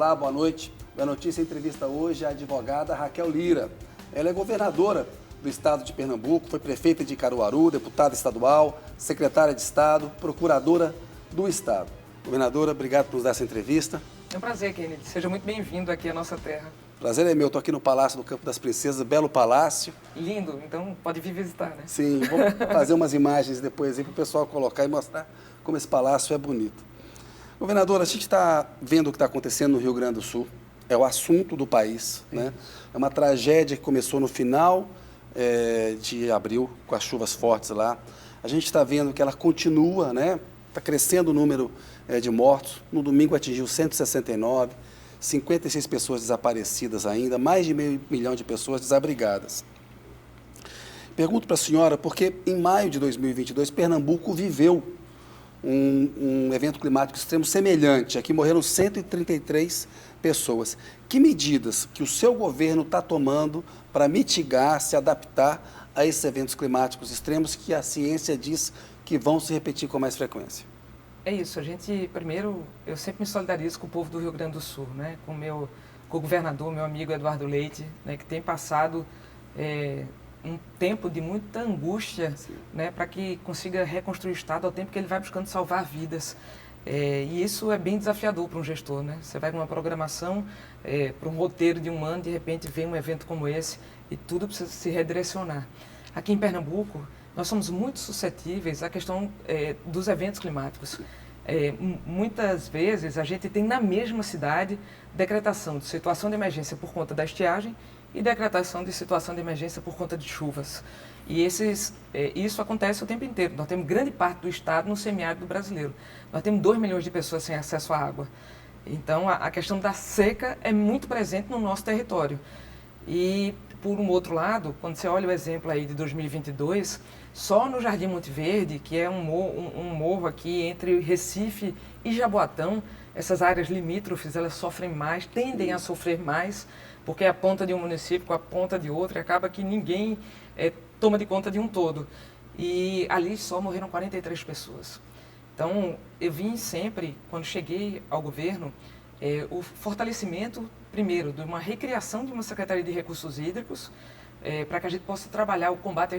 Olá, boa noite. A notícia entrevista hoje é a advogada Raquel Lira. Ela é governadora do estado de Pernambuco, foi prefeita de Caruaru, deputada estadual, secretária de Estado, procuradora do estado. Governadora, obrigado por nos dar essa entrevista. É um prazer, Kennedy. Seja muito bem-vindo aqui à nossa terra. Prazer é meu, estou aqui no Palácio do Campo das Princesas, belo palácio. Lindo, então pode vir visitar, né? Sim, vou fazer umas imagens depois aí para o pessoal colocar e mostrar como esse palácio é bonito. Governadora, a gente está vendo o que está acontecendo no Rio Grande do Sul, é o assunto do país, né? É uma tragédia que começou no final de abril, com as chuvas fortes lá. A gente está vendo que ela continua, né? Está crescendo o número de mortos. No domingo atingiu 169, 56 pessoas desaparecidas ainda, mais de meio milhão de pessoas desabrigadas. Pergunto para a senhora, porque em maio de 2022, Pernambuco viveu um evento climático extremo semelhante. Aqui morreram 133 pessoas. Que medidas que o seu governo está tomando para mitigar, se adaptar a esses eventos climáticos extremos que a ciência diz que vão se repetir com mais frequência? É isso, primeiro, eu sempre me solidarizo com o povo do Rio Grande do Sul, né? Com o governador, meu amigo Eduardo Leite, né? Que tem passado um tempo de muita angústia, né? Para que consiga reconstruir o Estado ao tempo que ele vai buscando salvar vidas. E isso é bem desafiador para um gestor, né? Você vai com uma programação, para um roteiro de um ano, de repente vem um evento como esse e tudo precisa se redirecionar. Aqui em Pernambuco, nós somos muito suscetíveis à questão dos eventos climáticos. Muitas vezes a gente tem na mesma cidade decretação de situação de emergência por conta da estiagem e decretação de situação de emergência por conta de chuvas. E isso acontece o tempo inteiro. Nós temos grande parte do estado no semiárido brasileiro. Nós temos 2 milhões de pessoas sem acesso à água. Então, a questão da seca é muito presente no nosso território. E, por um outro lado, quando você olha o exemplo aí de 2022, só no Jardim Monte Verde, que é um morro aqui entre Recife e Jaboatão, essas áreas limítrofes, elas sofrem mais, tendem a sofrer mais, porque é a ponta de um município com a ponta de outro, e acaba que ninguém toma de conta de um todo. E ali só morreram 43 pessoas. Então, eu vim sempre, quando cheguei ao governo, o fortalecimento, primeiro, de uma recriação de uma Secretaria de Recursos Hídricos, para que a gente possa trabalhar o combate à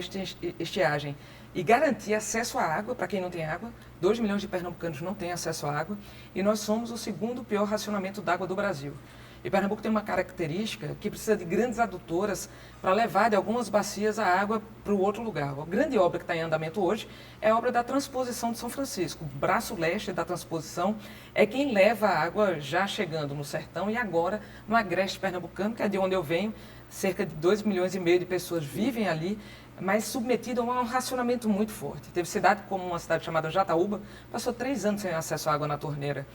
estiagem e garantir acesso à água para quem não tem água. 2 milhões de pernambucanos não têm acesso à água e nós somos o segundo pior racionamento d'água do Brasil. E Pernambuco tem uma característica que precisa de grandes adutoras para levar de algumas bacias a água para o outro lugar. A grande obra que está em andamento hoje é a obra da transposição de São Francisco. O braço leste da transposição é quem leva a água já chegando no sertão e agora no agreste pernambucano, que é de onde eu venho. Cerca de 2,5 milhões de pessoas vivem ali, mas submetidas a um racionamento muito forte. Teve cidade como uma cidade chamada Jataúba, passou 3 anos sem acesso à água na torneira.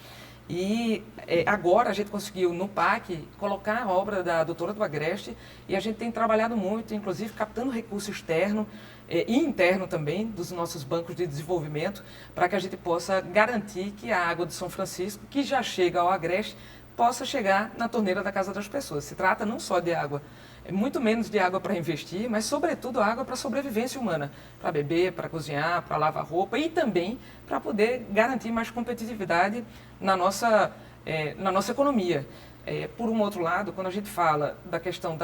E agora a gente conseguiu, no PAC, colocar a obra da adutora do Agreste e a gente tem trabalhado muito, inclusive captando recurso externo e interno também dos nossos bancos de desenvolvimento para que a gente possa garantir que a água de São Francisco, que já chega ao Agreste, possa chegar na torneira da casa das pessoas. Se trata não só de água, muito menos de água para investir, mas sobretudo água para sobrevivência humana, para beber, para cozinhar, para lavar roupa e também para poder garantir mais competitividade na nossa economia. Por um outro lado, quando a gente fala da questão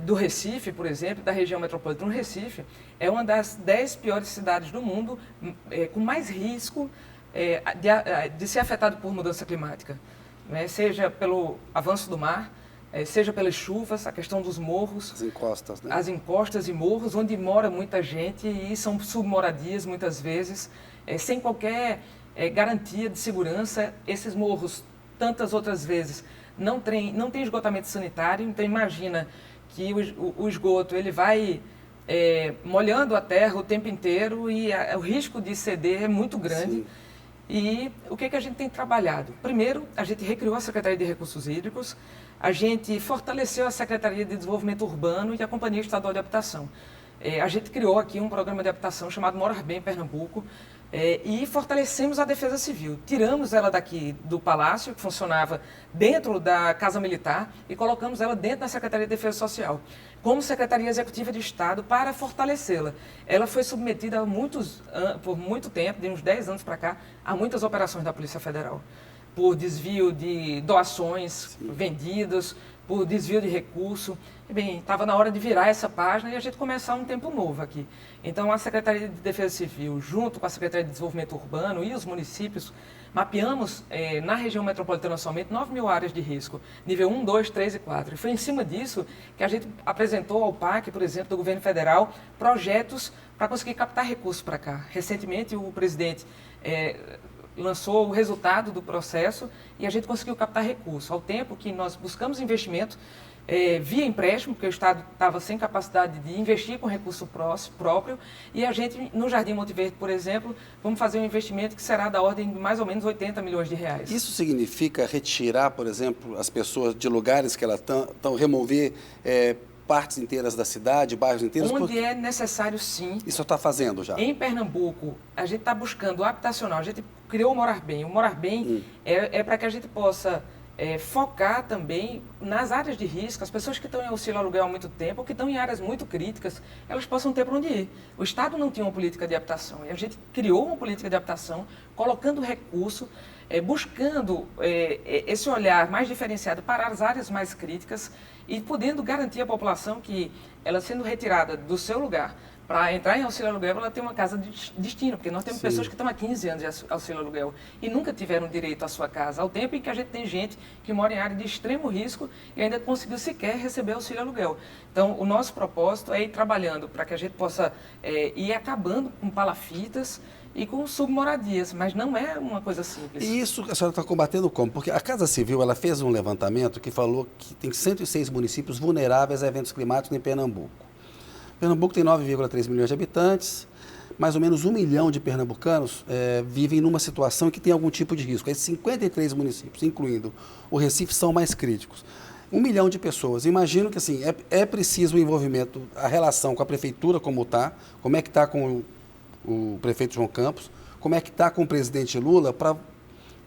do Recife, por exemplo, da região metropolitana do Recife, é uma das 10 piores cidades do mundo, com mais risco de ser afetado por mudança climática, né? Seja pelo avanço do mar, seja pelas chuvas, a questão dos morros. As encostas, né? As encostas e morros, onde mora muita gente e são submoradias muitas vezes, sem qualquer garantia de segurança. Esses morros, tantas outras vezes, não tem esgotamento sanitário, então imagina que o esgoto ele vai molhando a terra o tempo inteiro e o risco de ceder é muito grande. Sim. E o que a gente tem trabalhado? Primeiro, a gente recriou a Secretaria de Recursos Hídricos, a gente fortaleceu a Secretaria de Desenvolvimento Urbano e a Companhia Estadual de Habitação. A gente criou aqui um programa de habitação chamado Morar Bem Pernambuco e fortalecemos a Defesa Civil. Tiramos ela daqui do Palácio, que funcionava dentro da Casa Militar, e colocamos ela dentro da Secretaria de Defesa Social, como Secretaria Executiva de Estado, para fortalecê-la. Ela foi submetida por muito tempo, de uns 10 anos para cá, a muitas operações da Polícia Federal. por desvio de doações vendidas, por desvio de recurso. E, bem, estava na hora de virar essa página e a gente começar um tempo novo aqui. Então, a Secretaria de Defesa Civil, junto com a Secretaria de Desenvolvimento Urbano e os municípios, mapeamos na região metropolitana somente 9.000 áreas de risco, nível 1, 2, 3 e 4. E foi em cima disso que a gente apresentou ao PAC, por exemplo, do governo federal, projetos para conseguir captar recursos para cá. Recentemente, o presidente lançou o resultado do processo e a gente conseguiu captar recursos, ao tempo que nós buscamos investimento via empréstimo, porque o Estado estava sem capacidade de investir com recurso próprio, e a gente, no Jardim Monte Verde, por exemplo, vamos fazer um investimento que será da ordem de mais ou menos 80 milhões de reais. Isso significa retirar, por exemplo, as pessoas de lugares que elas estão, remover partes inteiras da cidade, bairros inteiros? Onde é necessário, sim. Isso está fazendo já? Em Pernambuco, a gente está buscando o habitacional, a gente criou o Morar Bem. O Morar Bem é para que a gente possa focar também nas áreas de risco, as pessoas que estão em auxílio aluguel há muito tempo, ou que estão em áreas muito críticas, elas possam ter para onde ir. O Estado não tinha uma política de habitação, e a gente criou uma política de habitação, colocando recurso, buscando esse olhar mais diferenciado para as áreas mais críticas e podendo garantir à população que ela sendo retirada do seu lugar para entrar em auxílio aluguel, ela tem uma casa de destino, porque nós temos pessoas que estão há 15 anos de auxílio aluguel e nunca tiveram direito à sua casa, ao tempo em que a gente tem gente que mora em área de extremo risco e ainda conseguiu sequer receber auxílio aluguel. Então, o nosso propósito é ir trabalhando para que a gente possa ir acabando com palafitas e com submoradias, mas não é uma coisa simples. E isso a senhora está combatendo como? Porque a Casa Civil ela fez um levantamento que falou que tem 106 municípios vulneráveis a eventos climáticos em Pernambuco. Pernambuco tem 9,3 milhões de habitantes, mais ou menos 1 milhão de pernambucanos vivem numa situação que tem algum tipo de risco. Esses 53 municípios, incluindo o Recife, são mais críticos. 1 milhão de pessoas. Imagino que assim, é preciso o envolvimento, a relação com a prefeitura como está, como é que está com o prefeito João Campos, como é que está com o presidente Lula, para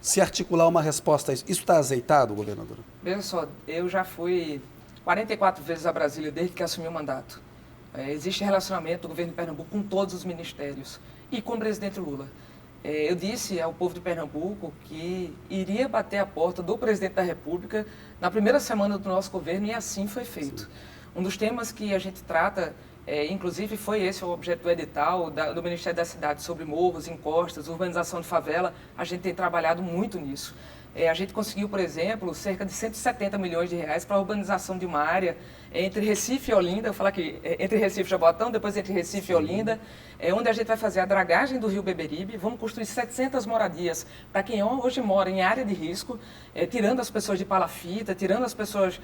se articular uma resposta a isso. Isso está azeitado, governadora? Veja só, eu já fui 44 vezes a Brasília desde que assumi o mandato. Existe relacionamento do governo de Pernambuco com todos os ministérios e com o presidente Lula. Eu disse ao povo de Pernambuco que iria bater a porta do presidente da República na primeira semana do nosso governo e assim foi feito. Sim. Um dos temas que a gente trata, inclusive foi esse o objeto do edital do Ministério da Cidade, sobre morros, encostas, urbanização de favela. A gente tem trabalhado muito nisso. A gente conseguiu, por exemplo, cerca de 170 milhões de reais para a urbanização de uma área entre Recife e Olinda, eu falar aqui, entre Recife e Jaboatão, depois entre Recife e Olinda, onde a gente vai fazer a dragagem do Rio Beberibe, vamos construir 700 moradias para quem hoje mora em área de risco, tirando as pessoas de palafita, tirando as pessoas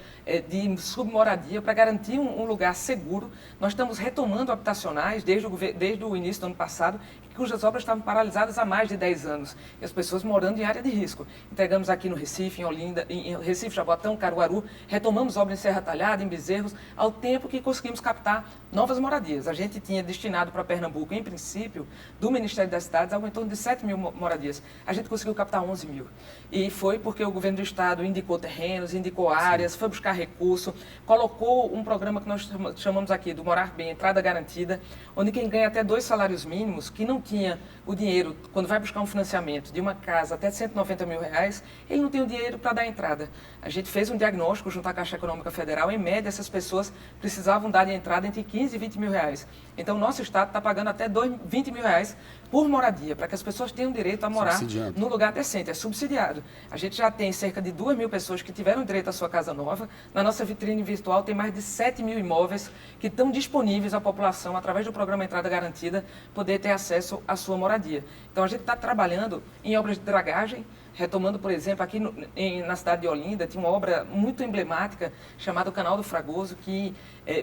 de submoradia, para garantir um lugar seguro. Nós estamos retomando habitacionais desde o início do ano passado, cujas obras estavam paralisadas há mais de 10 anos, e as pessoas morando em área de risco. Entregamos aqui no Recife, em Olinda, em Recife, Jaboatão, Caruaru, retomamos obras em Serra Talhada, em Bezerros, ao tempo que conseguimos captar novas moradias. A gente tinha destinado para Pernambuco, em princípio, do Ministério das Cidades, algo em torno de 7 mil moradias. A gente conseguiu captar 11 mil. E foi porque o governo do Estado indicou terrenos, indicou áreas, foi buscar recurso, colocou um programa que nós chamamos aqui do Morar Bem, Entrada Garantida, onde quem ganha até 2 salários mínimos, que não tinha o dinheiro, quando vai buscar um financiamento de uma casa até 190 mil reais, ele não tem o dinheiro para dar entrada. A gente fez um diagnóstico junto à Caixa Econômica Federal, em média essas pessoas precisavam dar de entrada entre 15 e 20 mil reais. Então o nosso Estado está pagando até 20 mil reais por moradia, para que as pessoas tenham direito a morar num lugar decente, é subsidiado. A gente já tem cerca de 2 mil pessoas que tiveram direito à sua casa nova. Na nossa vitrine virtual tem mais de 7 mil imóveis que estão disponíveis à população, através do programa Entrada Garantida, poder ter acesso à sua moradia. Então a gente está trabalhando em obras de dragagem, retomando, por exemplo, aqui na cidade de Olinda, tinha uma obra muito emblemática chamada o Canal do Fragoso, que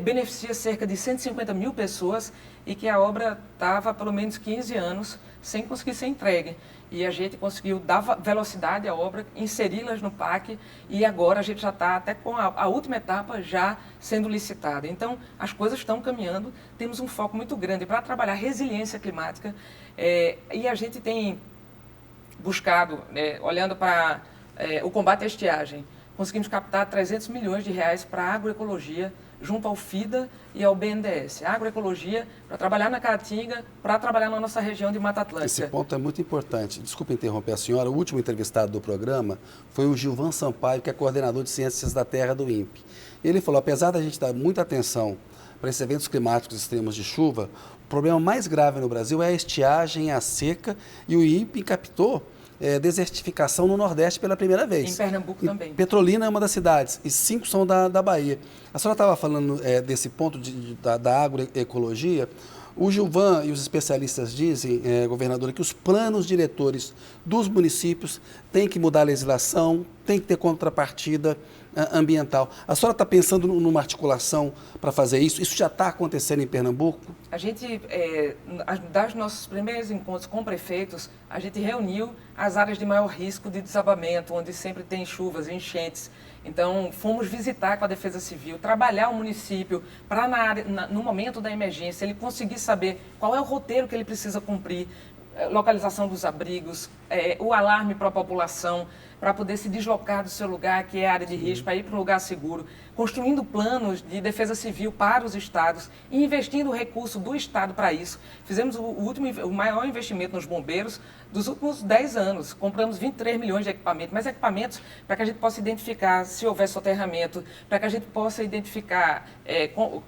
beneficia cerca de 150 mil pessoas e que a obra estava há pelo menos 15 anos sem conseguir ser entregue. E a gente conseguiu dar velocidade à obra, inseri-las no PAC e agora a gente já está até com a última etapa já sendo licitada. Então, as coisas estão caminhando, temos um foco muito grande para trabalhar resiliência climática e a gente tem buscado, olhando para o combate à estiagem, conseguimos captar 300 milhões de reais para a agroecologia junto ao FIDA e ao BNDES. Agroecologia, para trabalhar na Caatinga, para trabalhar na nossa região de Mata Atlântica. Esse ponto é muito importante. Desculpe interromper a senhora, o último entrevistado do programa foi o Gilvan Sampaio, que é coordenador de Ciências da Terra do INPE. Ele falou, apesar da gente dar muita atenção para esses eventos climáticos extremos de chuva, o problema mais grave no Brasil é a estiagem, a seca, e o INPE captou desertificação no Nordeste pela primeira vez. Em Pernambuco também. Petrolina é uma das cidades, e 5 são da Bahia. A senhora estava falando desse ponto da agroecologia. O Gilvan e os especialistas dizem, governadora, que os planos diretores dos municípios têm que mudar a legislação, tem que ter contrapartida ambiental. A senhora está pensando numa articulação para fazer isso? Isso já está acontecendo em Pernambuco? A gente, das nossos primeiros encontros com prefeitos, a gente reuniu as áreas de maior risco de desabamento, onde sempre tem chuvas, enchentes. Então, fomos visitar com a Defesa Civil, trabalhar o município para, no momento da emergência, ele conseguir saber qual é o roteiro que ele precisa cumprir, localização dos abrigos, o alarme para a população, para poder se deslocar do seu lugar, que é área de risco, para ir para um lugar seguro, construindo planos de defesa civil para os estados e investindo o recurso do estado para isso. Fizemos o maior investimento nos bombeiros dos últimos 10 anos. Compramos 23 milhões de equipamentos, mas equipamentos para que a gente possa identificar se houver soterramento, para que a gente possa identificar,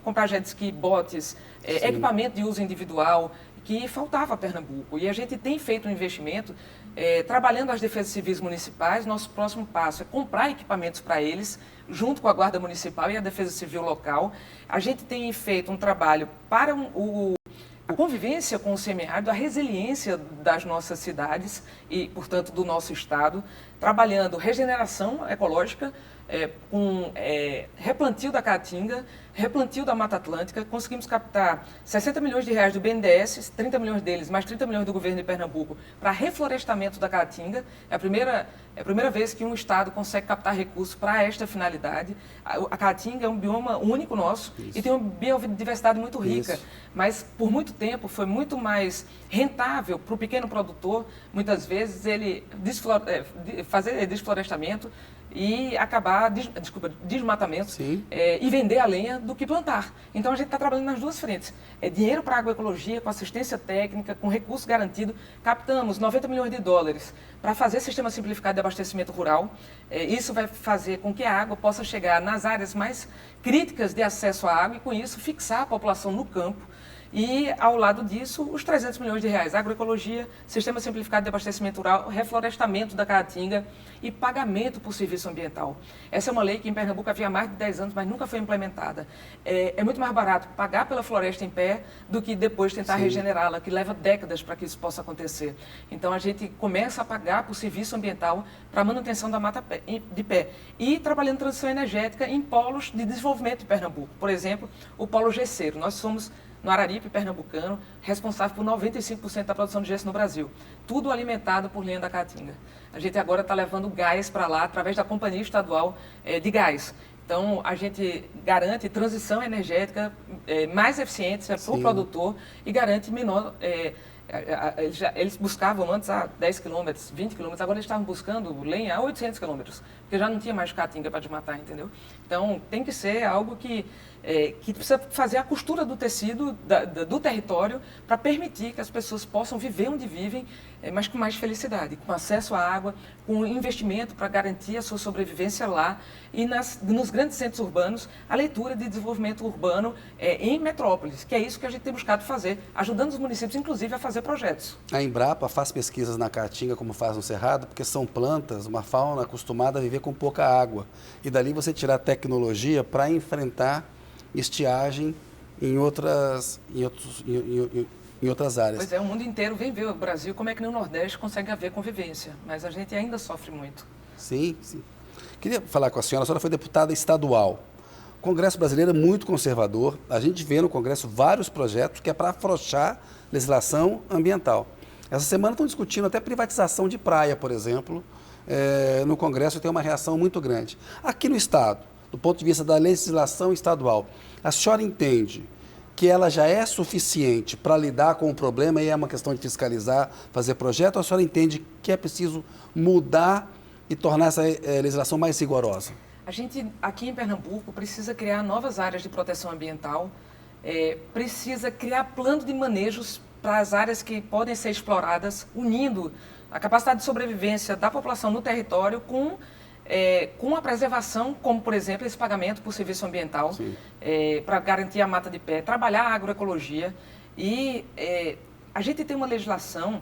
comprar jet ski, botes, equipamento de uso individual, que faltava a Pernambuco. E a gente tem feito um investimento, trabalhando as defesas civis municipais. Nosso próximo passo é comprar equipamentos para eles, junto com a Guarda Municipal e a Defesa Civil local. A gente tem feito um trabalho para a convivência com o semiárido, a resiliência das nossas cidades e, portanto, do nosso estado, trabalhando regeneração ecológica, com replantio da Caatinga, replantio da Mata Atlântica. Conseguimos captar 60 milhões de reais do BNDES, 30 milhões deles, mais 30 milhões do governo de Pernambuco, para reflorestamento da Caatinga. É a primeira vez que um estado consegue captar recursos para esta finalidade. A Caatinga é um bioma único nosso. Isso. E tem uma biodiversidade muito rica. Isso. Mas, por muito tempo, foi muito mais rentável para o pequeno produtor, muitas vezes, ele fazer desflorestamento e acabar, desmatamento, e vender a lenha do que plantar. Então, a gente está trabalhando nas duas frentes. É dinheiro para a agroecologia, com assistência técnica, com recurso garantido. Captamos 90 milhões de dólares para fazer sistema simplificado de abastecimento rural. Isso vai fazer com que a água possa chegar nas áreas mais críticas de acesso à água e, com isso, fixar a população no campo. E, ao lado disso, os 300 milhões de reais, agroecologia, sistema simplificado de abastecimento rural, reflorestamento da Caatinga e pagamento por serviço ambiental. Essa é uma lei que em Pernambuco havia mais de 10 anos, mas nunca foi implementada. É muito mais barato pagar pela floresta em pé do que depois tentar regenerá-la, que leva décadas para que isso possa acontecer. Então, a gente começa a pagar por serviço ambiental para a manutenção da mata de pé. E trabalhando transição energética em polos de desenvolvimento de Pernambuco. Por exemplo, o polo gesseiro. Nós somos, no Araripe pernambucano, responsável por 95% da produção de gesso no Brasil. Tudo alimentado por lenha da Caatinga. A gente agora está levando gás para lá através da Companhia Estadual de Gás. Então, a gente garante transição energética mais eficiente para o produtor e garante menor... Eles buscavam antes a 10 quilômetros, 20 quilômetros, agora eles estavam buscando lenha a 800 quilômetros, porque já não tinha mais Caatinga para desmatar, entendeu? Então, tem que ser algo que precisa fazer a costura do tecido, do território, para permitir que as pessoas possam viver onde vivem, mas com mais felicidade, com acesso à água, com investimento para garantir a sua sobrevivência lá e nos grandes centros urbanos, a leitura de desenvolvimento urbano em metrópoles, que é isso que a gente tem buscado fazer, ajudando os municípios, inclusive, a fazer projetos. A Embrapa faz pesquisas na Caatinga, como faz no Cerrado, porque são plantas, uma fauna acostumada a viver com pouca água. E dali você tirar tecnologia para enfrentar estiagem em outras áreas. Pois é, o mundo inteiro vem ver o Brasil como é que no Nordeste consegue haver convivência, mas a gente ainda sofre muito. Sim, sim. Queria falar com a senhora foi deputada estadual. O Congresso brasileiro é muito conservador, a gente vê no Congresso vários projetos que é para afrouxar legislação ambiental. Essa semana estão discutindo até privatização de praia, por exemplo, no Congresso tem uma reação muito grande. Aqui no Estado, do ponto de vista da legislação estadual, a senhora entende que ela já é suficiente para lidar com o problema e é uma questão de fiscalizar, fazer projeto, ou a senhora entende que é preciso mudar e tornar essa legislação mais rigorosa? A gente, aqui em Pernambuco, precisa criar novas áreas de proteção ambiental, precisa criar plano de manejos para as áreas que podem ser exploradas, unindo a capacidade de sobrevivência da população no território com a preservação, como, por exemplo, esse pagamento por serviço ambiental, para garantir a mata de pé, trabalhar a agroecologia. E a gente tem uma legislação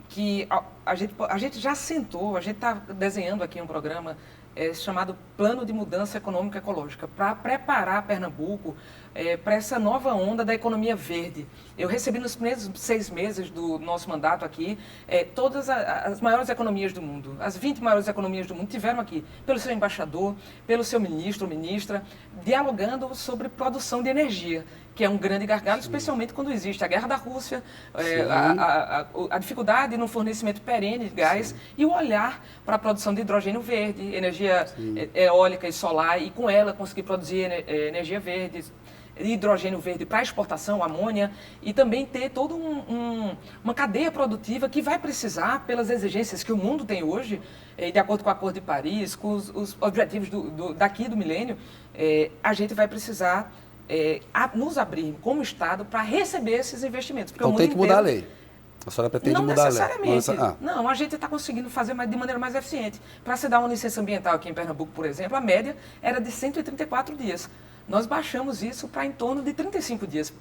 que a gente já sentou, a gente está desenhando aqui um programa chamado Plano de Mudança Econômica Ecológica, para preparar Pernambuco para essa nova onda da economia verde. Eu recebi nos primeiros 6 meses do nosso mandato aqui, todas as maiores economias do mundo, as 20 maiores economias do mundo tiveram aqui, pelo seu embaixador, pelo seu ministro ou ministra, dialogando sobre produção de energia, que é um grande gargalo, especialmente quando existe a guerra da Rússia, a dificuldade no fornecimento perene de gás e o olhar para a produção de hidrogênio verde, energia eólica e solar, e com ela conseguir produzir energia verde, hidrogênio verde para exportação, amônia, e também ter toda uma cadeia produtiva que vai precisar, pelas exigências que o mundo tem hoje, de acordo com o Acordo de Paris, com os objetivos daqui do milênio, a gente vai precisar nos abrir como Estado para receber esses investimentos. Então tem que mudar a lei. A senhora pretende mudar a lei? Não necessariamente. Não, a gente está conseguindo fazer de maneira mais eficiente. Para se dar uma licença ambiental aqui em Pernambuco, por exemplo, a média era de 134 dias. Nós baixamos isso para em torno de 35 dias.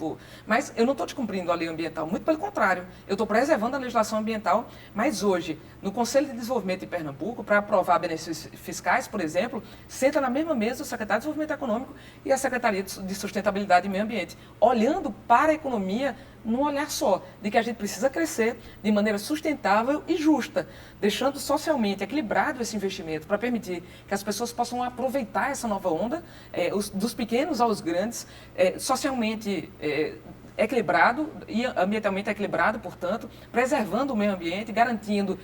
Mas eu não estou descumprindo a lei ambiental, muito pelo contrário. Eu estou preservando a legislação ambiental, mas hoje, no Conselho de Desenvolvimento de Pernambuco, para aprovar benefícios fiscais, por exemplo, senta na mesma mesa o Secretário de Desenvolvimento Econômico e a Secretaria de Sustentabilidade e Meio Ambiente, olhando para a economia num olhar só, de que a gente precisa crescer de maneira sustentável e justa, deixando socialmente equilibrado esse investimento para permitir que as pessoas possam aproveitar essa nova onda, dos pequenos aos grandes, socialmente equilibrado e ambientalmente equilibrado, portanto, preservando o meio ambiente, garantindo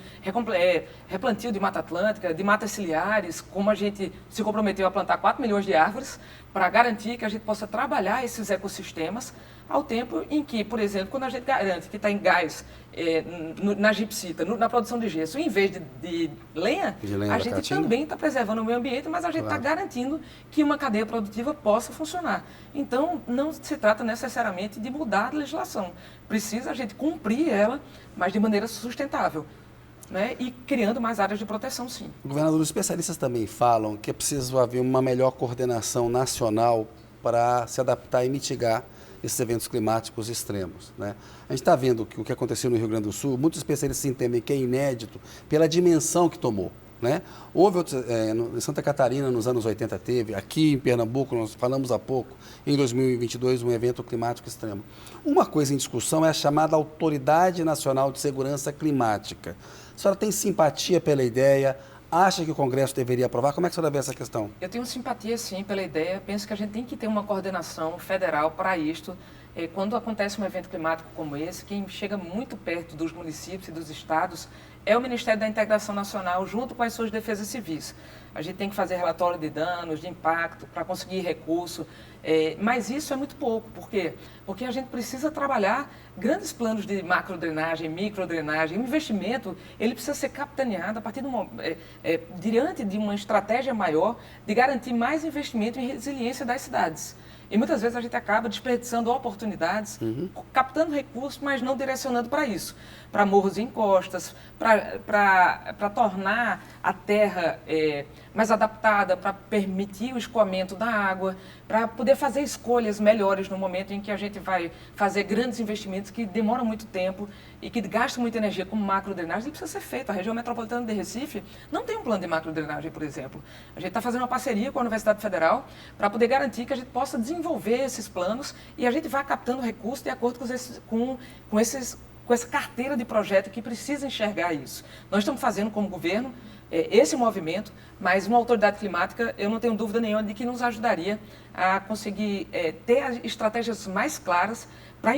replantio de Mata Atlântica, de matas ciliares, como a gente se comprometeu a plantar 4 milhões de árvores, para garantir que a gente possa trabalhar esses ecossistemas, ao tempo em que, por exemplo, quando a gente garante que está em gás na gipsita, na produção de gesso, em vez de lenha, a gente também está preservando o meio ambiente, mas a gente está garantindo que uma cadeia produtiva possa funcionar. Então, não se trata necessariamente de mudar a legislação. Precisa a gente cumprir ela, mas de maneira sustentável. Né? E criando mais áreas de proteção, sim. Governador, os especialistas também falam que é preciso haver uma melhor coordenação nacional para se adaptar e mitigar esses eventos climáticos extremos. Né? A gente está vendo que o que aconteceu no Rio Grande do Sul, muitos especialistas entendem que é inédito pela dimensão que tomou. Né? Houve em Santa Catarina, nos anos 80 teve, aqui em Pernambuco, nós falamos há pouco, em 2022, um evento climático extremo. Uma coisa em discussão é a chamada Autoridade Nacional de Segurança Climática. A senhora tem simpatia pela ideia? Acha que o Congresso deveria aprovar? Como é que a senhora vê essa questão? Eu tenho simpatia, sim, pela ideia. Penso que a gente tem que ter uma coordenação federal para isto. Quando acontece um evento climático como esse, quem chega muito perto dos municípios e dos estados é o Ministério da Integração Nacional, junto com as suas defesas civis. A gente tem que fazer relatório de danos, de impacto, para conseguir recurso, mas isso é muito pouco. Por quê? Porque a gente precisa trabalhar grandes planos de macrodrenagem, microdrenagem. O investimento ele precisa ser capitaneado a partir diante de uma estratégia maior de garantir mais investimento em resiliência das cidades. E muitas vezes a gente acaba desperdiçando oportunidades, captando recursos, mas não direcionando para isso. Para morros e encostas, para tornar a terra mais adaptada, para permitir o escoamento da água, para poder fazer escolhas melhores no momento em que a gente vai fazer grandes investimentos que demoram muito tempo e que gastam muita energia, como macrodrenagem, ele precisa ser feito. A região metropolitana de Recife não tem um plano de macrodrenagem, por exemplo. A gente está fazendo uma parceria com a Universidade Federal para poder garantir que a gente possa desenvolver esses planos e a gente vai captando recursos de acordo com essa carteira de projeto que precisa enxergar isso. Nós estamos fazendo como governo esse movimento, mas uma autoridade climática, eu não tenho dúvida nenhuma de que nos ajudaria a conseguir ter estratégias mais claras para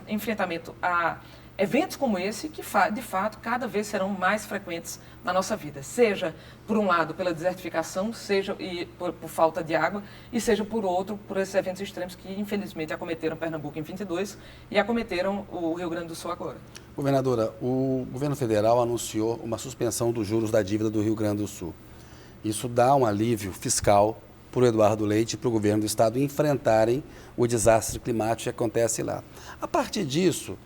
enfrentamento a eventos como esse, que de fato cada vez serão mais frequentes na nossa vida, seja por um lado pela desertificação, seja por falta de água, e seja por outro, por esses eventos extremos que infelizmente acometeram Pernambuco em 22 e acometeram o Rio Grande do Sul agora. Governadora, o governo federal anunciou uma suspensão dos juros da dívida do Rio Grande do Sul. Isso dá um alívio fiscal para o Eduardo Leite e para o governo do estado enfrentarem o desastre climático que acontece lá. A partir disso,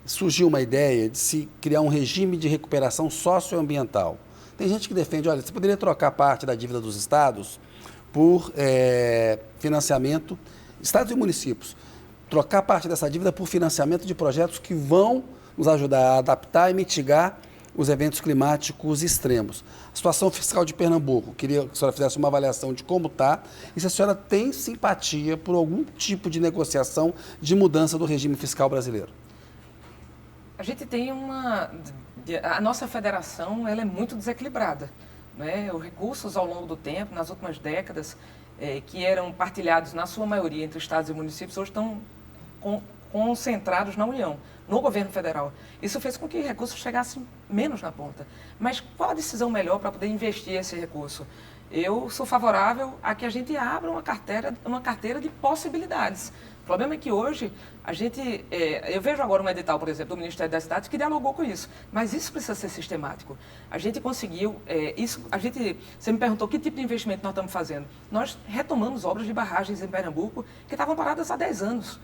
surgiu uma ideia de se criar um regime de recuperação socioambiental. Tem gente que defende, olha, você poderia trocar parte da dívida dos estados por financiamento, estados e municípios, trocar parte dessa dívida por financiamento de projetos que vão nos ajudar a adaptar e mitigar os eventos climáticos extremos. A situação fiscal de Pernambuco, queria que a senhora fizesse uma avaliação de como está e se a senhora tem simpatia por algum tipo de negociação de mudança do regime fiscal brasileiro. A gente tem a nossa federação, ela é muito desequilibrada, né? Os recursos ao longo do tempo, nas últimas décadas, que eram partilhados na sua maioria entre estados e municípios, hoje estão concentrados na União, no governo federal. Isso fez com que recursos chegassem menos na ponta. Mas qual a decisão melhor para poder investir esse recurso? Eu sou favorável a que a gente abra uma carteira de possibilidades. O problema é que hoje eu vejo agora um edital, por exemplo, do Ministério das Cidades que dialogou com isso, mas isso precisa ser sistemático. A gente conseguiu, você me perguntou que tipo de investimento nós estamos fazendo. Nós retomamos obras de barragens em Pernambuco que estavam paradas há 10 anos.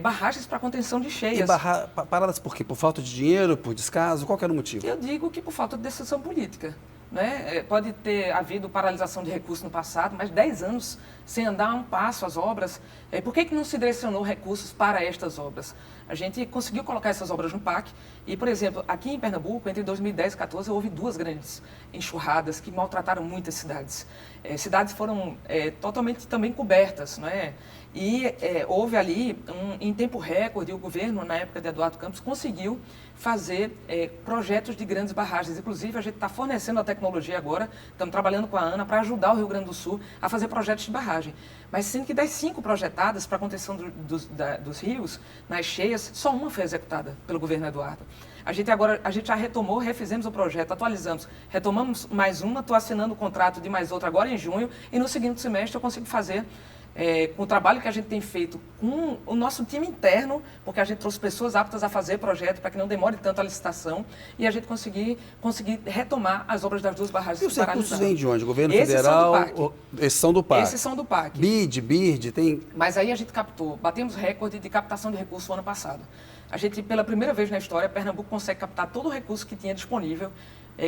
Barragens para contenção de cheias. E paradas por quê? Por falta de dinheiro, por descaso? Qual que era o motivo? Eu digo que por falta de decisão política. Né? Pode ter havido paralisação de recursos no passado, mas 10 anos sem andar um passo as obras. Por que não se direcionou recursos para estas obras? A gente conseguiu colocar essas obras no PAC e, por exemplo, aqui em Pernambuco, entre 2010 e 2014, houve 2 grandes enxurradas que maltrataram muitas cidades. Cidades foram totalmente também cobertas, não é? E houve ali, em tempo recorde, o governo, na época de Eduardo Campos, conseguiu fazer projetos de grandes barragens. Inclusive, a gente está fornecendo a tecnologia agora, estamos trabalhando com a ANA para ajudar o Rio Grande do Sul a fazer projetos de barragem. Mas sendo que das 5 projetadas para a contenção dos rios, nas cheias, só uma foi executada pelo governo Eduardo. A gente já retomou, refizemos o projeto, atualizamos, retomamos mais uma, estou assinando o contrato de mais outra agora em junho, e no seguinte semestre eu consigo fazer com o trabalho que a gente tem feito com o nosso time interno, porque a gente trouxe pessoas aptas a fazer projeto para que não demore tanto a licitação, e a gente conseguir retomar as obras das 2 barragens. E os recursos vêm de onde? Governo Esses federal? Esses são do PAC. Esses são do PAC. BID, tem... Mas aí a gente batemos recorde de captação de recursos no ano passado. A gente, pela primeira vez na história, Pernambuco consegue captar todo o recurso que tinha disponível,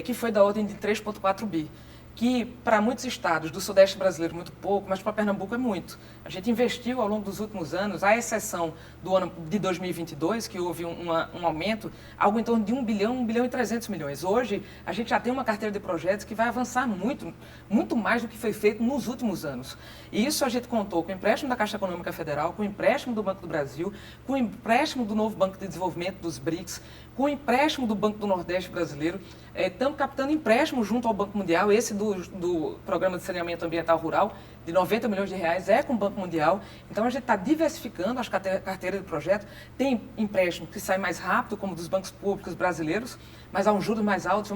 que foi da ordem de 3,4 bi. Que para muitos estados do Sudeste brasileiro muito pouco, mas para Pernambuco é muito. A gente investiu ao longo dos últimos anos, à exceção do ano de 2022, que houve um aumento, algo em torno de 1 bilhão e 300 milhões. Hoje, a gente já tem uma carteira de projetos que vai avançar muito, muito mais do que foi feito nos últimos anos. E isso a gente contou com o empréstimo da Caixa Econômica Federal, com o empréstimo do Banco do Brasil, com o empréstimo do novo Banco de Desenvolvimento dos BRICS, com o empréstimo do Banco do Nordeste brasileiro. Estamos captando empréstimo junto ao Banco Mundial, esse do Programa de Saneamento Ambiental Rural, de 90 milhões de reais, com o Banco Mundial. Então, a gente está diversificando as carteiras de projeto. Tem empréstimo que sai mais rápido, como dos bancos públicos brasileiros, mas há um juros mais altos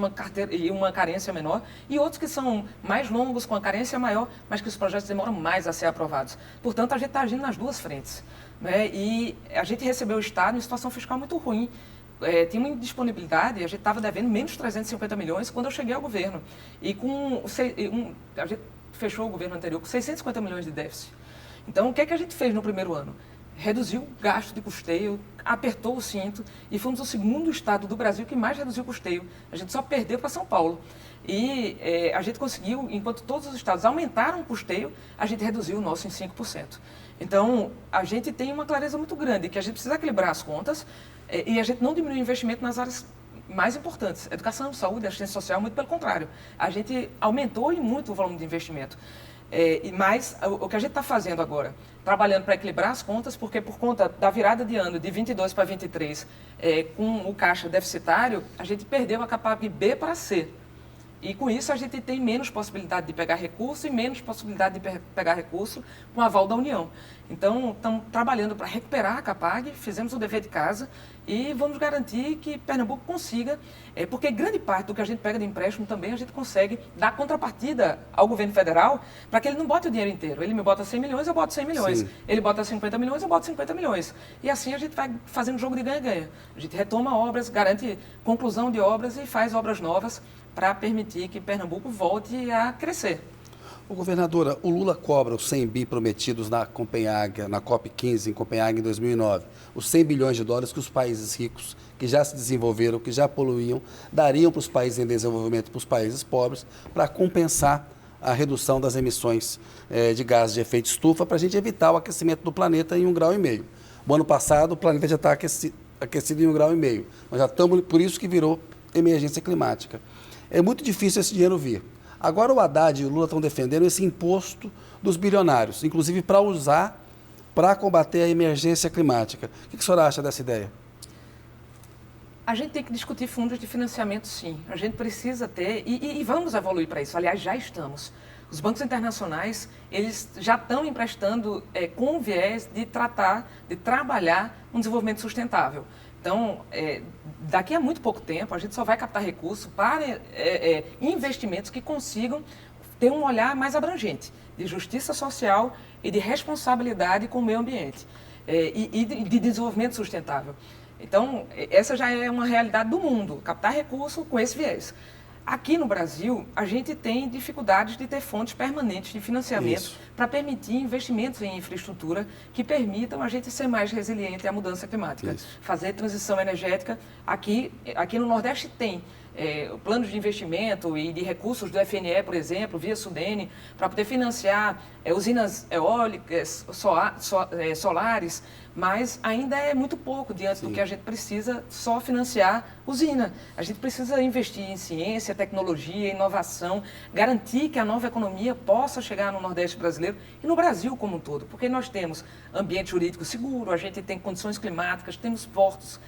e uma carência menor. E outros que são mais longos, com a carência maior, mas que os projetos demoram mais a ser aprovados. Portanto, a gente está agindo nas 2 frentes. Né? E a gente recebeu o Estado em situação fiscal muito ruim. Tinha uma indisponibilidade, a gente estava devendo menos 350 milhões quando eu cheguei ao governo. E a gente fechou o governo anterior com 650 milhões de déficit. Então, o que é que a gente fez no primeiro ano? Reduziu o gasto de custeio, apertou o cinto e fomos o segundo estado do Brasil que mais reduziu o custeio. A gente só perdeu para São Paulo. E a gente conseguiu, enquanto todos os estados aumentaram o custeio, a gente reduziu o nosso em 5%. Então, a gente tem uma clareza muito grande que a gente precisa equilibrar as contas e a gente não diminuir o investimento nas áreas mais importantes, educação, saúde, assistência social, muito pelo contrário. A gente aumentou e muito o volume de investimento. Mas o que a gente está fazendo agora, trabalhando para equilibrar as contas, porque por conta da virada de ano de 22 para 23, com o caixa deficitário, a gente perdeu a Capab B para C. E com isso a gente tem menos possibilidade de pegar recurso e menos possibilidade de pegar recurso com o aval da União. Então, estamos trabalhando para recuperar a Capag, fizemos o dever de casa e vamos garantir que Pernambuco consiga, porque grande parte do que a gente pega de empréstimo também a gente consegue dar contrapartida ao governo federal para que ele não bote o dinheiro inteiro. Ele me bota 100 milhões, eu boto 100 milhões. Sim. Ele bota 50 milhões, eu boto 50 milhões. E assim a gente vai fazendo jogo de ganha-ganha. A gente retoma obras, garante conclusão de obras e faz obras novas para permitir que Pernambuco volte a crescer. Ô, governadora, o Lula cobra os 100 bi prometidos na Copenhague, na COP15 em Copenhague em 2009. Os 100 bilhões de dólares que os países ricos, que já se desenvolveram, que já poluíam, dariam para os países em desenvolvimento, para os países pobres, para compensar a redução das emissões de gases de efeito estufa, para a gente evitar o aquecimento do planeta em 1,5 graus. O ano passado, o planeta já está aquecido em 1,5 graus. Nós já estamos, por isso que virou emergência climática. É muito difícil esse dinheiro vir. Agora o Haddad e o Lula estão defendendo esse imposto dos bilionários, inclusive para usar para combater a emergência climática. O que a senhora acha dessa ideia? A gente tem que discutir fundos de financiamento, sim. A gente precisa ter, e vamos evoluir para isso. Aliás, já estamos. Os bancos internacionais, eles já estão emprestando com o viés de trabalhar um desenvolvimento sustentável. Então, daqui a muito pouco tempo, a gente só vai captar recursos para investimentos que consigam ter um olhar mais abrangente, de justiça social e de responsabilidade com o meio ambiente, e de desenvolvimento sustentável. Então, essa já é uma realidade do mundo, captar recursos com esse viés. Aqui no Brasil, a gente tem dificuldades de ter fontes permanentes de financiamento para permitir investimentos em infraestrutura que permitam a gente ser mais resiliente à mudança climática. Isso. Fazer transição energética. Aqui no Nordeste tem planos de investimento e de recursos do FNE, por exemplo, via Sudene, para poder financiar usinas eólicas, solares, mas ainda é muito pouco diante do que a gente precisa só financiar usina. A gente precisa investir em ciência, tecnologia, inovação, garantir que a nova economia possa chegar no Nordeste brasileiro e no Brasil como um todo, porque nós temos ambiente jurídico seguro, a gente tem condições climáticas, temos portos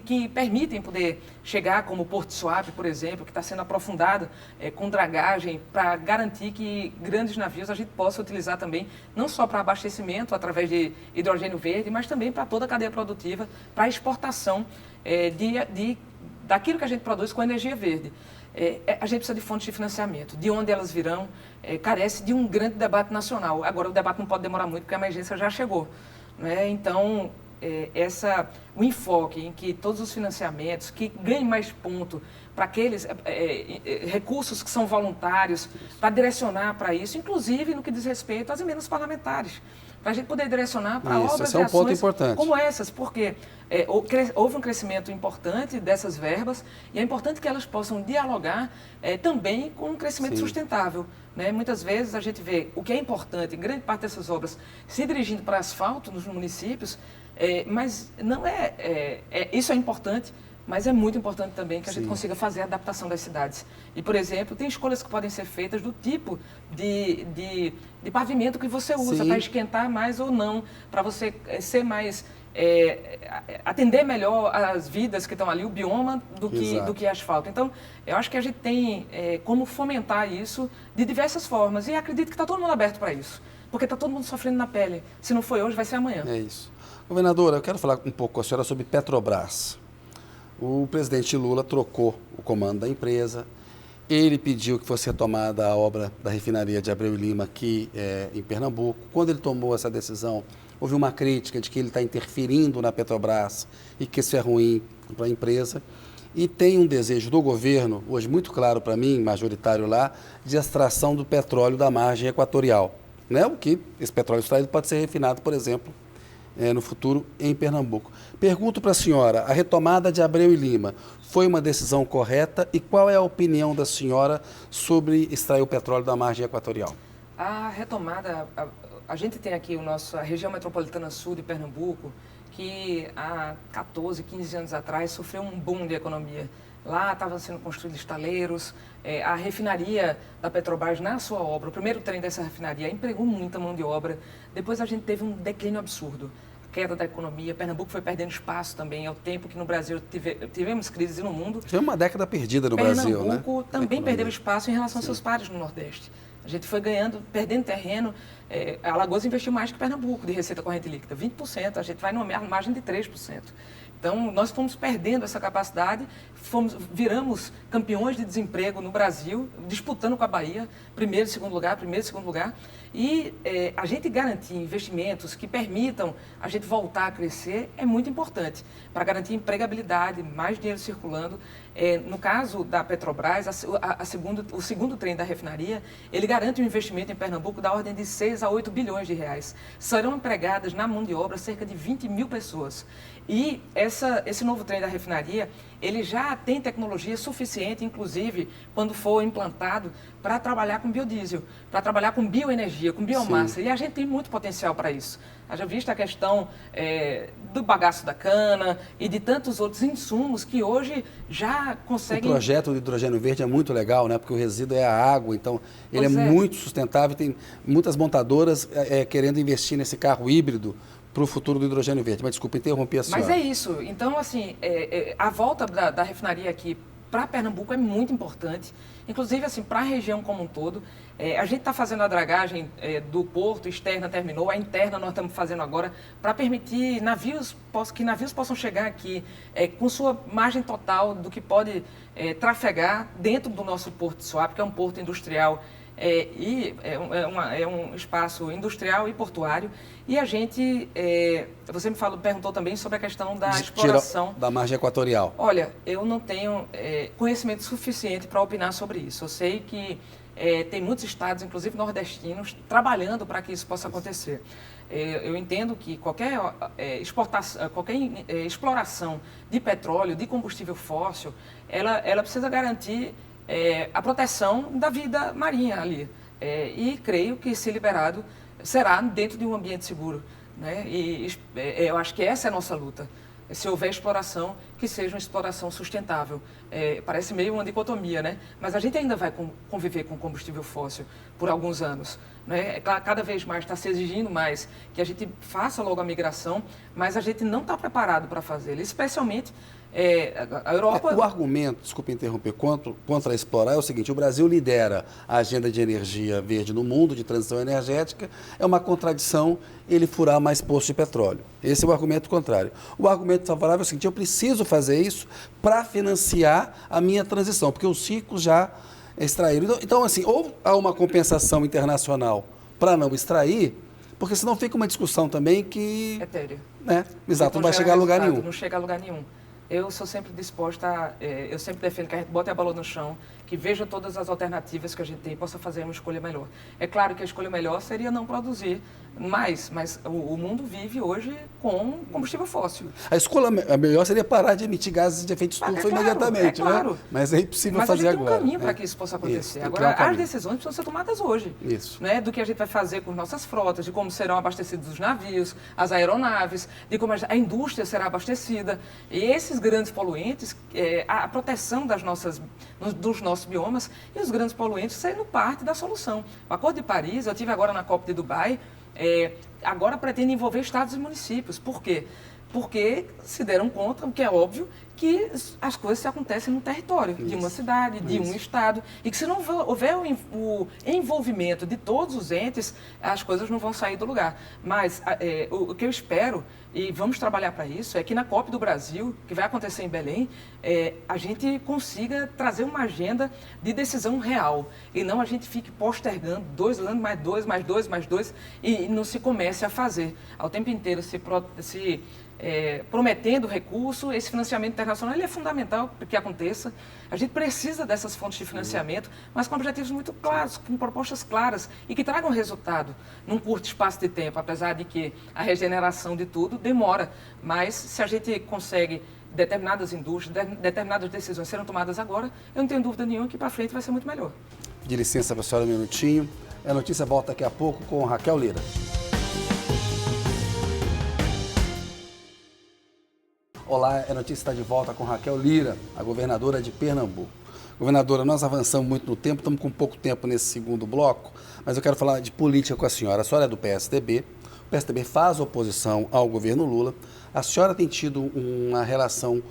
que permitem poder chegar, como o Porto Suape, por exemplo, que está sendo aprofundado com dragagem para garantir que grandes navios a gente possa utilizar também, não só para abastecimento através de hidrogênio verde, mas também para toda a cadeia produtiva, para exportação daquilo que a gente produz com energia verde. A gente precisa de fontes de financiamento. De onde elas virão, carece de um grande debate nacional. Agora, o debate não pode demorar muito, porque a emergência já chegou, né? Então, o enfoque em que todos os financiamentos, que ganhem mais ponto para aqueles recursos que são voluntários, para direcionar para isso, inclusive no que diz respeito às emendas parlamentares, para a gente poder direcionar para obras e ações como essas, porque houve um crescimento importante dessas verbas e é importante que elas possam dialogar também com um crescimento sustentável, né? Muitas vezes a gente vê o que é importante, grande parte dessas obras se dirigindo para asfalto nos municípios, mas não isso é importante, mas é muito importante também que a gente consiga fazer a adaptação das cidades. E, por exemplo, tem escolhas que podem ser feitas do tipo de pavimento que você usa para esquentar mais ou não, para você ser mais atender melhor as vidas que estão ali, o bioma, do que asfalto. Então, eu acho que a gente tem como fomentar isso de diversas formas e acredito que está todo mundo aberto para isso, porque está todo mundo sofrendo na pele. Se não foi hoje, vai ser amanhã. É isso. Governadora, eu quero falar um pouco com a senhora sobre Petrobras. O presidente Lula trocou o comando da empresa, ele pediu que fosse retomada a obra da refinaria de Abreu e Lima aqui em Pernambuco. Quando ele tomou essa decisão, houve uma crítica de que ele está interferindo na Petrobras e que isso é ruim para a empresa. E tem um desejo do governo, hoje muito claro para mim, majoritário lá, de extração do petróleo da margem equatorial, né? O que esse petróleo extraído pode ser refinado, por exemplo, no futuro em Pernambuco. Pergunto para a senhora, a retomada de Abreu e Lima foi uma decisão correta e qual é a opinião da senhora sobre extrair o petróleo da margem equatorial? A retomada, a gente tem aqui a região metropolitana sul de Pernambuco, que há 14, 15 anos atrás sofreu um boom de economia. Lá estavam sendo construídos estaleiros, a refinaria da Petrobras na sua obra, o primeiro trem dessa refinaria empregou muita mão de obra. Depois a gente teve um declínio absurdo, queda da economia, Pernambuco foi perdendo espaço também, ao tempo que no Brasil tivemos crises e no mundo. Foi uma década perdida no Brasil, né? Pernambuco também perdeu espaço em relação aos seus pares no Nordeste. A gente foi perdendo terreno, Alagoas investiu mais que Pernambuco de receita corrente líquida, 20%, a gente vai numa margem de 3%. Então, nós fomos perdendo essa capacidade, viramos campeões de desemprego no Brasil, disputando com a Bahia, primeiro e segundo lugar. E a gente garantir investimentos que permitam a gente voltar a crescer é muito importante, para garantir empregabilidade, mais dinheiro circulando. No caso da Petrobras, o segundo trem da refinaria, ele garante um investimento em Pernambuco da ordem de 6 a 8 bilhões de reais. Serão empregadas na mão de obra cerca de 20 mil pessoas. E esse novo trem da refinaria, ele já tem tecnologia suficiente, inclusive, quando for implantado, para trabalhar com biodiesel, para trabalhar com bioenergia, com biomassa. Sim. E a gente tem muito potencial para isso. Haja vista a questão do bagaço da cana e de tantos outros insumos que hoje já conseguem... O projeto do hidrogênio verde é muito legal, né? Porque o resíduo é a água, então ele é muito sustentável. Tem muitas montadoras querendo investir nesse carro híbrido para o futuro do hidrogênio verde. Mas desculpa, interrompi a senhora. Mas é isso. Então, assim, a volta da refinaria aqui para Pernambuco é muito importante, inclusive assim, para a região como um todo. A gente está fazendo a dragagem do porto, externa terminou, a interna nós estamos fazendo agora, para permitir que navios possam chegar aqui com sua margem total do que pode trafegar dentro do nosso porto de Suape, que é um porto industrial é um espaço industrial e portuário. E a gente, você perguntou também sobre a questão da exploração. Da margem equatorial. Olha, eu não tenho conhecimento suficiente para opinar sobre isso. Eu sei que tem muitos estados, inclusive nordestinos, trabalhando para que isso possa acontecer. Eu entendo que qualquer exploração de petróleo, de combustível fóssil, ela precisa garantir a proteção da vida marinha ali. E creio que, se liberado, será dentro de um ambiente seguro, né? E eu acho que essa é a nossa luta. Se houver exploração, que seja uma exploração sustentável. Parece meio uma dicotomia, né? Mas a gente ainda vai conviver com combustível fóssil por alguns anos, né? Cada vez mais está se exigindo mais que a gente faça logo a migração, mas a gente não está preparado para fazê-lo, especialmente a Europa... O argumento, desculpe interromper, contra explorar é o seguinte: o Brasil lidera a agenda de energia verde no mundo, de transição energética. É uma contradição ele furar mais poços de petróleo. Esse é o argumento contrário. O argumento favorável é o seguinte: eu preciso fazer isso para financiar a minha transição, porque os ricos já extraíram. Então, assim, ou há uma compensação internacional para não extrair, porque senão fica uma discussão também que... Etéreo. Exato, não vai chegar a lugar nenhum. Não chega a lugar nenhum. Eu sou sempre disposta, eu sempre defendo que a gente bote a bola no chão, que veja todas as alternativas que a gente tem e possa fazer uma escolha melhor. É claro que a escolha melhor seria não produzir mais, mas o mundo vive hoje com combustível fóssil. A escolha melhor seria parar de emitir gases de efeito estufa imediatamente, claro. Né? Mas é impossível fazer agora. Mas a gente tem um caminho para que isso possa acontecer. Isso, agora, as decisões precisam ser tomadas hoje. Isso. Né? Do que a gente vai fazer com nossas frotas, de como serão abastecidos os navios, as aeronaves, de como a indústria será abastecida. E esses grandes poluentes, a proteção dos nossos biomas, e os grandes poluentes sendo parte da solução. O Acordo de Paris, eu estive agora na COP de Dubai, agora pretende envolver estados e municípios. Por quê? Porque se deram conta, o que é óbvio, que as coisas se acontecem no território de uma cidade, de um estado, e que se não houver o envolvimento de todos os entes, as coisas não vão sair do lugar. Mas o que eu espero, e vamos trabalhar para isso, é que na COP do Brasil, que vai acontecer em Belém, a gente consiga trazer uma agenda de decisão real, e não a gente fique postergando 2 anos, mais 2, mais 2, mais 2, e não se comece a fazer. Ao tempo inteiro prometendo recurso, esse financiamento internacional ele é fundamental para que aconteça. A gente precisa dessas fontes de financiamento, mas com objetivos muito claros, com propostas claras e que tragam resultado num curto espaço de tempo, apesar de que a regeneração de tudo demora. Mas se a gente consegue determinadas indústrias, determinadas decisões serem tomadas agora, eu não tenho dúvida nenhuma que para frente vai ser muito melhor. De licença para a senhora um minutinho. A notícia volta daqui a pouco com Raquel Lira. Olá, a notícia está de volta com Raquel Lira, a governadora de Pernambuco. Governadora, nós avançamos muito no tempo, estamos com pouco tempo nesse segundo bloco, mas eu quero falar de política com a senhora. A senhora é do PSDB, o PSDB faz oposição ao governo Lula. A senhora tem tido uma relação,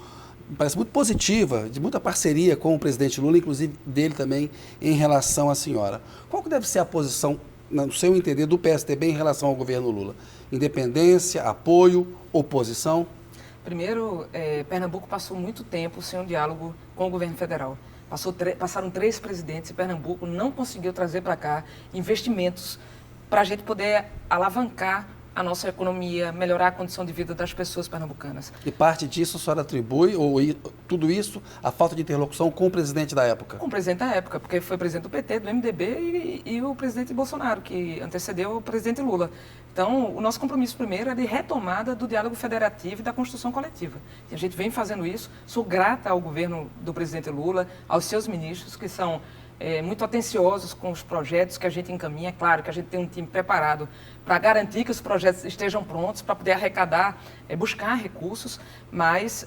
parece muito positiva, de muita parceria com o presidente Lula, inclusive dele também em relação à senhora. Qual que deve ser a posição no seu entender, do PSDB em relação ao governo Lula? Independência, apoio, oposição? Primeiro, Pernambuco passou muito tempo sem um diálogo com o governo federal. Passaram 3 presidentes e Pernambuco não conseguiu trazer para cá investimentos para a gente poder alavancar a nossa economia, melhorar a condição de vida das pessoas pernambucanas. E parte disso a senhora atribui, ou tudo isso, a falta de interlocução com o presidente da época? Com o presidente da época, porque foi presidente do PT, do MDB e o presidente Bolsonaro, que antecedeu o presidente Lula. Então, o nosso compromisso primeiro é de retomada do diálogo federativo e da construção coletiva. E a gente vem fazendo isso. Sou grata ao governo do presidente Lula, aos seus ministros, que são muito atenciosos com os projetos que a gente encaminha. É claro que a gente tem um time preparado para garantir que os projetos estejam prontos, para poder arrecadar, buscar recursos, mas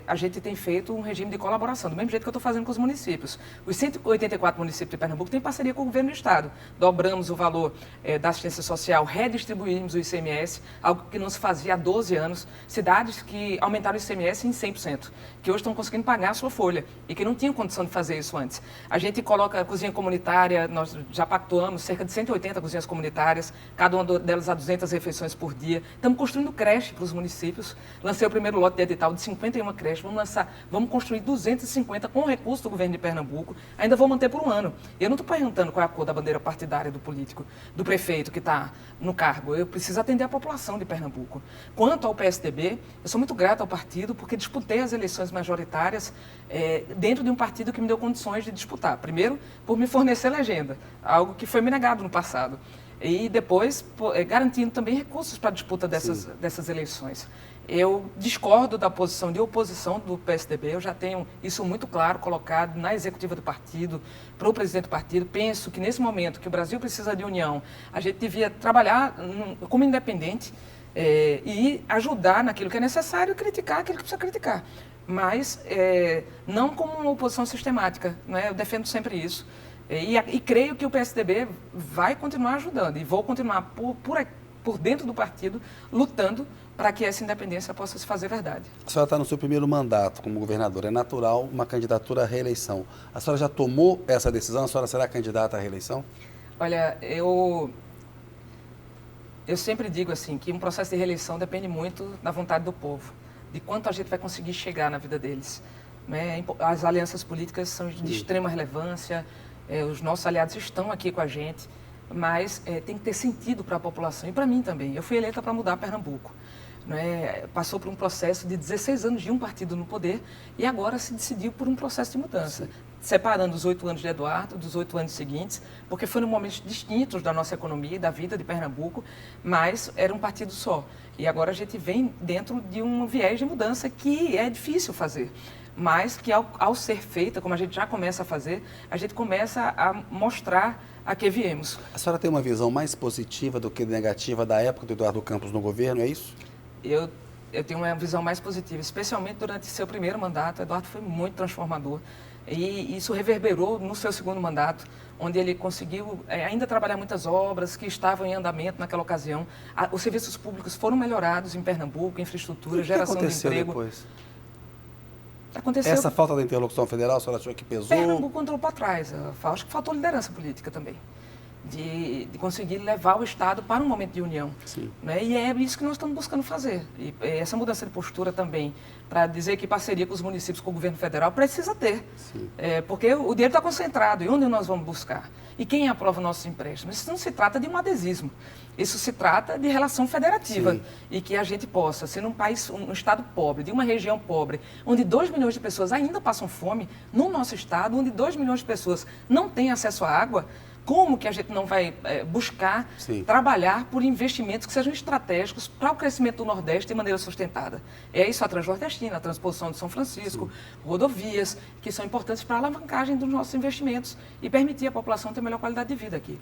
a gente tem feito um regime de colaboração, do mesmo jeito que eu estou fazendo com os municípios. Os 184 municípios de Pernambuco têm parceria com o governo do Estado. Dobramos o valor da assistência social, redistribuímos o ICMS, algo que não se fazia há 12 anos. Cidades que aumentaram o ICMS em 100%, que hoje estão conseguindo pagar a sua folha e que não tinham condição de fazer isso antes. A gente coloca a cozinha comunitária, nós já pactuamos cerca de 180 cozinhas comunitárias, cada uma delas a 200 refeições por dia. Estamos construindo creche para os municípios. Lancei o primeiro lote de edital de 51 creches. Vamos construir 250 com recurso do governo de Pernambuco. Ainda vou manter por um ano. Eu não estou perguntando qual é a cor da bandeira partidária do político, do prefeito que está no cargo. Eu preciso atender a população de Pernambuco. Quanto ao PSDB, eu sou muito grata ao partido porque disputei as eleições majoritárias dentro de um partido que me deu condições de disputar. Primeiro, por me fornecer legenda, algo que foi me negado no passado. E depois, garantindo também recursos para a disputa dessas eleições. Eu discordo da posição de oposição do PSDB, eu já tenho isso muito claro colocado na executiva do partido, para o presidente do partido. Penso que nesse momento que o Brasil precisa de união, a gente devia trabalhar como independente e ajudar naquilo que é necessário e criticar aquilo que precisa criticar. Mas não como uma oposição sistemática, né? Eu defendo sempre isso. E creio que o PSDB vai continuar ajudando e vou continuar por dentro do partido lutando para que essa independência possa se fazer verdade. A senhora está no seu primeiro mandato como governadora. É natural uma candidatura à reeleição. A senhora já tomou essa decisão? A senhora será candidata à reeleição? Olha, eu sempre digo assim que um processo de reeleição depende muito da vontade do povo, de quanto a gente vai conseguir chegar na vida deles. Né? As alianças políticas são de extrema relevância. Os nossos aliados estão aqui com a gente, mas tem que ter sentido para a população e para mim também. Eu fui eleita para mudar Pernambuco. Né? Passou por um processo de 16 anos de um partido no poder e agora se decidiu por um processo de mudança. Sim. Separando os 8 anos de Eduardo dos 8 anos seguintes, porque foram momentos distintos da nossa economia e da vida de Pernambuco, mas era um partido só. E agora a gente vem dentro de um viés de mudança que é difícil fazer. Mas que ao ser feita, como a gente já começa a fazer, a gente começa a mostrar a que viemos. A senhora tem uma visão mais positiva do que negativa da época do Eduardo Campos no governo, é isso? Eu tenho uma visão mais positiva, especialmente durante seu primeiro mandato. O Eduardo foi muito transformador e isso reverberou no seu segundo mandato, onde ele conseguiu ainda trabalhar muitas obras que estavam em andamento naquela ocasião. Os serviços públicos foram melhorados em Pernambuco, infraestrutura, geração de emprego. Depois? Aconteceu. Essa falta da interlocução federal, a senhora achou que pesou? Pernambuco entrou para trás. Acho que faltou liderança política também. De conseguir levar o Estado para um momento de união. Sim. Né? E é isso que nós estamos buscando fazer. E essa mudança de postura também, para dizer que parceria com os municípios, com o governo federal, precisa ter. Porque o dinheiro está concentrado. E onde nós vamos buscar? E quem aprova nossos empréstimos? Isso não se trata de um adesismo. Isso se trata de relação federativa. Sim. E que a gente possa ser um país, um estado pobre, de uma região pobre, onde 2 milhões de pessoas ainda passam fome, no nosso estado, onde 2 milhões de pessoas não têm acesso à água. Como que a gente não vai buscar trabalhar por investimentos que sejam estratégicos para o crescimento do Nordeste de maneira sustentada? É isso a Transnordestina, a transposição de São Francisco, rodovias, que são importantes para a alavancagem dos nossos investimentos e permitir à população ter melhor qualidade de vida aqui.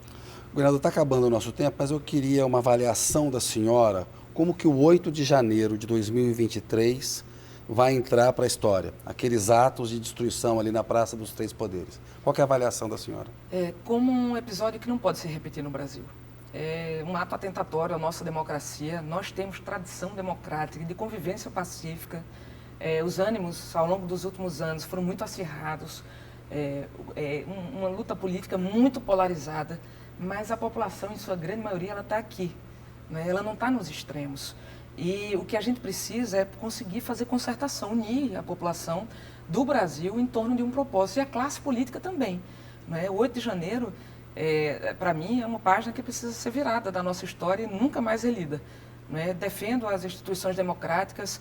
Governador, está acabando o nosso tempo, mas eu queria uma avaliação da senhora, como que o 8 de janeiro de 2023 vai entrar para a história, aqueles atos de destruição ali na Praça dos Três Poderes. Qual que é a avaliação da senhora? Como um episódio que não pode se repetir no Brasil. É um ato atentatório à nossa democracia. Nós temos tradição democrática de convivência pacífica. Os ânimos, ao longo dos últimos anos, foram muito acirrados. Uma luta política muito polarizada. mas a população, em sua grande maioria, ela está aqui, né? Ela não está nos extremos. E o que a gente precisa é conseguir fazer concertação, unir a população do Brasil em torno de um propósito, e a classe política também, né? O 8 de janeiro, para mim, é uma página que precisa ser virada da nossa história e nunca mais relida, né? Defendo as instituições democráticas,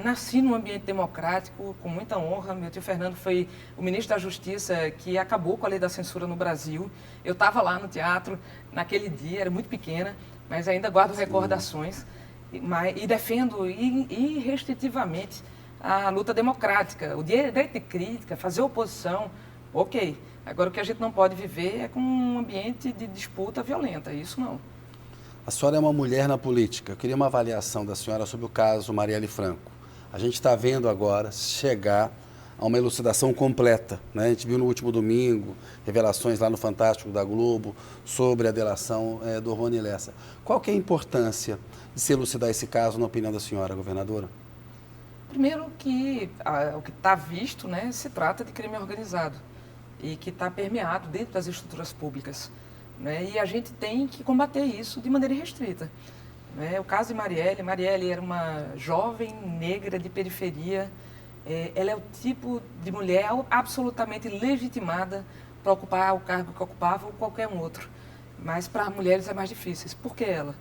nasci num ambiente democrático, com muita honra. Meu tio Fernando foi o ministro da Justiça que acabou com a lei da censura no Brasil. Eu estava lá no teatro naquele dia, era muito pequena, mas ainda guardo recordações. E defendo irrestritivamente a luta democrática, o direito de crítica, fazer oposição, ok. Agora, o que a gente não pode viver é com um ambiente de disputa violenta, isso não. A senhora é uma mulher na política. Eu queria uma avaliação da senhora sobre o caso Marielle Franco. A gente está vendo agora chegar a uma elucidação completa, né? A gente viu no último domingo revelações lá no Fantástico da Globo sobre a delação do Rony Lessa. Qual que é a importância de se elucidar esse caso, na opinião da senhora, governadora? Primeiro que o que está visto, né, se trata de crime organizado e que está permeado dentro das estruturas públicas, né? E a gente tem que combater isso de maneira irrestrita. O caso de Marielle era uma jovem negra de periferia. Ela é o tipo de mulher absolutamente legitimada para ocupar o cargo que ocupava ou qualquer um outro. Mas para mulheres é mais difícil. Por que ela?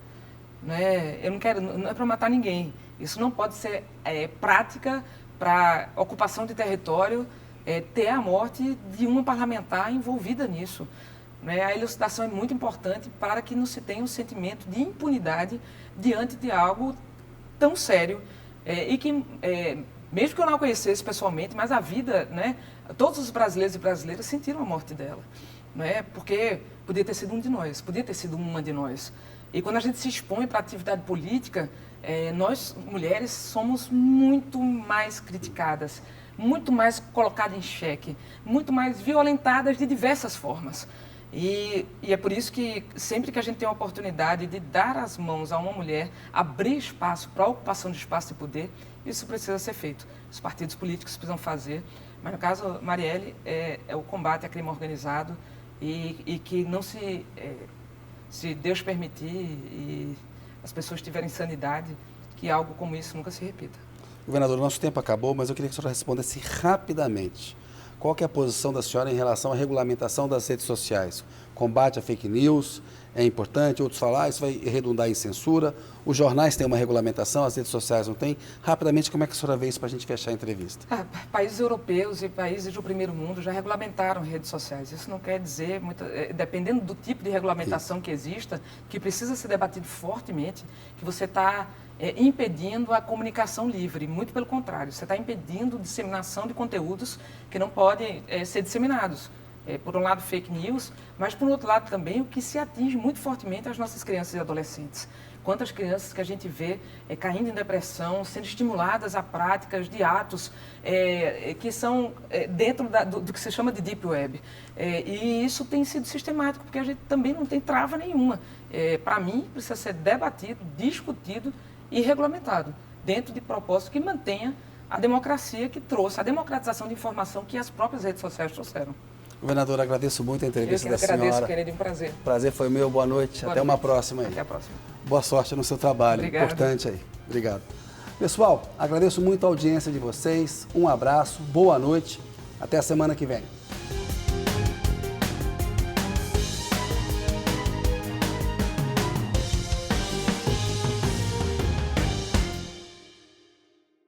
Eu não quero, não é para matar ninguém. Isso não pode ser prática para ocupação de território, ter a morte de uma parlamentar envolvida nisso. A elucidação é muito importante para que não se tenha um sentimento de impunidade diante de algo tão sério e que, mesmo que eu não a conhecesse pessoalmente, mas a vida, né, todos os brasileiros e brasileiras sentiram a morte dela, porque podia ter sido um de nós, podia ter sido uma de nós. E quando a gente se expõe para a atividade política, nós, mulheres, somos muito mais criticadas, muito mais colocadas em xeque, muito mais violentadas de diversas formas. E é por isso que sempre que a gente tem a oportunidade de dar as mãos a uma mulher, abrir espaço para a ocupação de espaço de poder, isso precisa ser feito. Os partidos políticos precisam fazer, mas no caso Marielle é o combate a crime organizado e que não se Deus permitir e as pessoas tiverem sanidade, que algo como isso nunca se repita. Governador, nosso tempo acabou, mas eu queria que a senhora respondesse rapidamente. Qual que é a posição da senhora em relação à regulamentação das redes sociais? Combate a fake news é importante, outros falam, isso vai redundar em censura. Os jornais têm uma regulamentação, as redes sociais não têm. Rapidamente, como é que a senhora vê isso para a gente fechar a entrevista? Países europeus e países do primeiro mundo já regulamentaram redes sociais. Isso não quer dizer, dependendo do tipo de regulamentação que exista, que precisa ser debatido fortemente, que você está impedindo a comunicação livre. Muito pelo contrário, você está impedindo a disseminação de conteúdos que não podem ser disseminados. Por um lado, fake news, mas por outro lado também o que se atinge muito fortemente as nossas crianças e adolescentes. Quantas crianças que a gente vê caindo em depressão, sendo estimuladas a práticas de atos que são dentro do que se chama de deep web. E isso tem sido sistemático, porque a gente também não tem trava nenhuma. Para mim, precisa ser debatido, discutido e regulamentado, dentro de propósito que mantenha a democracia que trouxe, a democratização de informação que as próprias redes sociais trouxeram. Governadora, agradeço muito a entrevista da senhora. Eu agradeço, querido, um prazer. Prazer foi meu, boa noite. Até uma próxima aí. Até a próxima. Boa sorte no seu trabalho, Obrigado. Importante aí. Obrigado. Pessoal, agradeço muito a audiência de vocês, um abraço, boa noite, até a semana que vem.